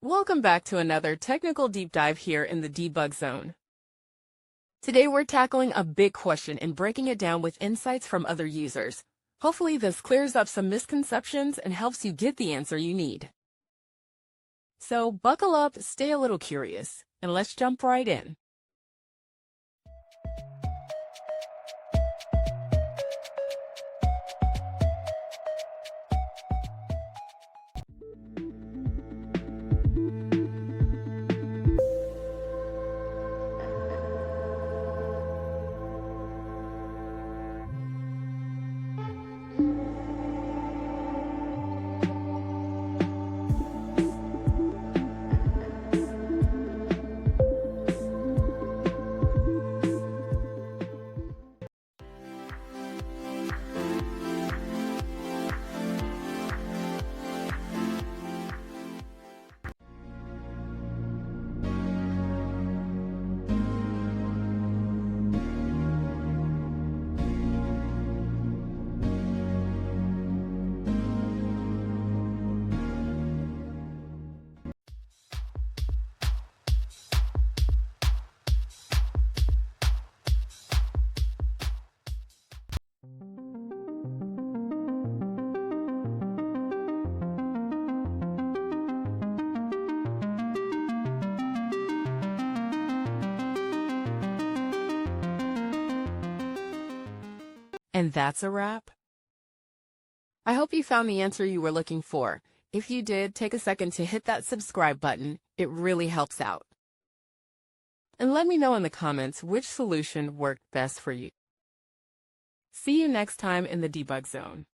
Welcome back to another technical deep dive here in the debug zone. Today we're tackling a big question and breaking it down with insights from other users. Hopefully this clears up some misconceptions and helps you get the answer you need. So buckle up, stay a little curious, and let's jump right in. And that's a wrap. I hope you found the answer you were looking for. If you did, take a second to hit that subscribe button. It really helps out. And let me know in the comments which solution worked best for you. See you next time in the debug zone.